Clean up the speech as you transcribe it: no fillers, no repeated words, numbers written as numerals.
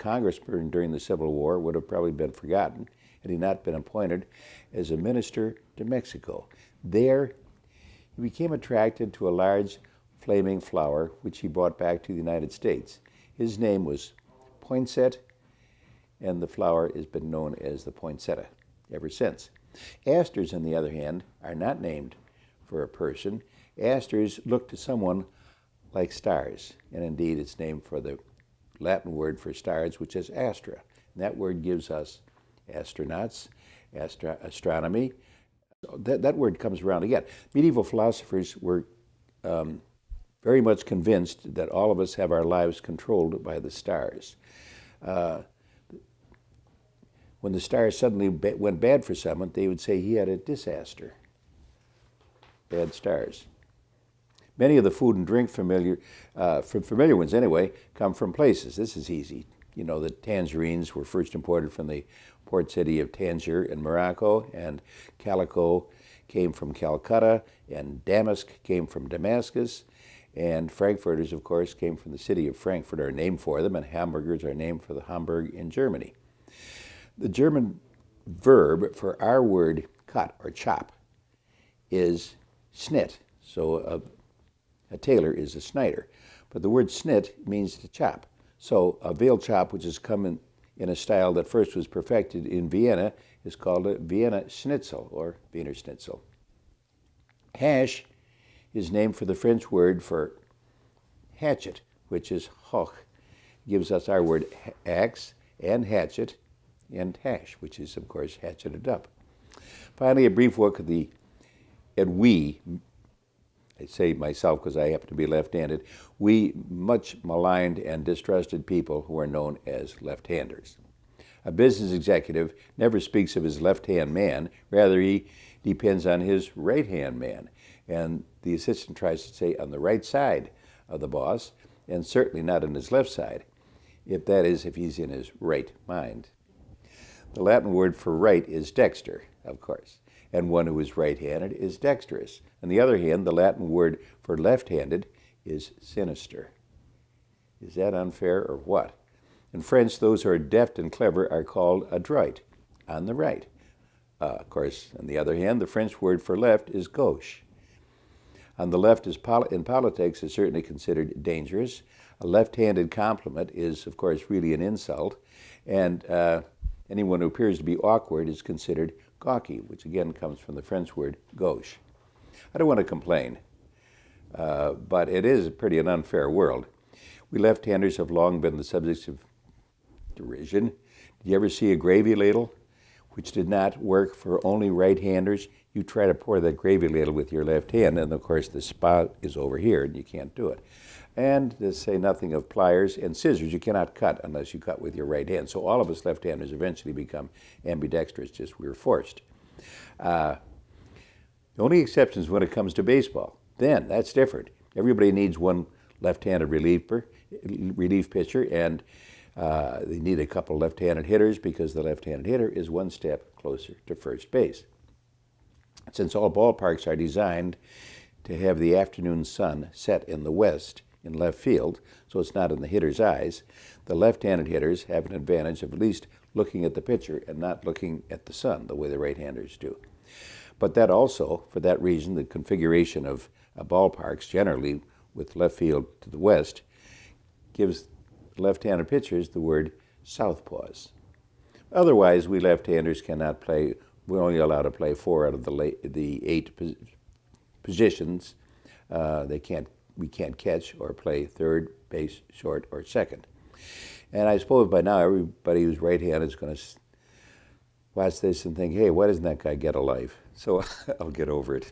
congressman during the Civil War would have probably been forgotten had he not been appointed as a minister to Mexico. There, he became attracted to a large flaming flower which he brought back to the United States. His name was Poinsett, and the flower has been known as the poinsettia ever since. Asters, on the other hand, are not named for a person. Asters look to someone like stars, and indeed it's named for the Latin word for stars, which is astra. And that word gives us astronauts, astronomy. That word comes around again. Medieval philosophers were very much convinced that all of us have our lives controlled by the stars. When the stars suddenly went bad for someone, they would say he had a disaster. Bad stars. Many of the food and drink familiar ones anyway, come from places. This is easy. You know that tangerines were first imported from the port city of Tangier in Morocco, and calico came from Calcutta, and damask came from Damascus, and frankfurters, of course, came from the city of Frankfurt, are named for them, and hamburgers are named for the Hamburg in Germany. The German verb for our word cut or chop is snit. So a tailor is a snider. But the word snit means to chop. So a veal chop, which has come in a style that first was perfected in Vienna, is called a Vienna Schnitzel or Wiener Schnitzel. Hash is named for the French word for hatchet, which is hoch. It gives us our word axe and hatchet and hash, which is, of course, hatcheted up. Finally, a brief look at we. I say myself because I happen to be left-handed. We much maligned and distrusted people who are known as left-handers. A business executive never speaks of his left-hand man. Rather, he depends on his right-hand man. And the assistant tries to say on the right side of the boss, and certainly not on his left side, if he's in his right mind. The Latin word for right is dexter, of course, and one who is right-handed is dexterous. On the other hand, the Latin word for left-handed is sinister. Is that unfair or what? In French, those who are deft and clever are called adroit, on the right. Of course, on the other hand, the French word for left is gauche. On the left, in politics, is certainly considered dangerous. A left-handed compliment is, of course, really an insult, and anyone who appears to be awkward is considered gawky, which again comes from the French word gauche. I don't want to complain, but it is pretty an unfair world. We left-handers have long been the subjects of derision. Did you ever see a gravy ladle which did not work for only right-handers? You try to pour that gravy ladle with your left hand, and of course the spout is over here, and you can't do it. And to say nothing of pliers and scissors, you cannot cut unless you cut with your right hand. So all of us left-handers eventually become ambidextrous, just we were forced. The only exception is when it comes to baseball. Then, that's different. Everybody needs one left-handed relief pitcher, and they need a couple left-handed hitters because the left-handed hitter is one step closer to first base. Since all ballparks are designed to have the afternoon sun set in the west, in left field, so it's not in the hitter's eyes, the left-handed hitters have an advantage of at least looking at the pitcher and not looking at the sun the way the right-handers do. But that also, for that reason, the configuration of ballparks, generally with left field to the west, gives left-handed pitchers the word southpaws. Otherwise, we left-handers cannot play. We're only allowed to play 4 out of the 8 positions. We can't catch or play third base, short, or second. And I suppose by now everybody who's right-handed is going to watch this and think, hey, why doesn't that guy get a life? So I'll get over it.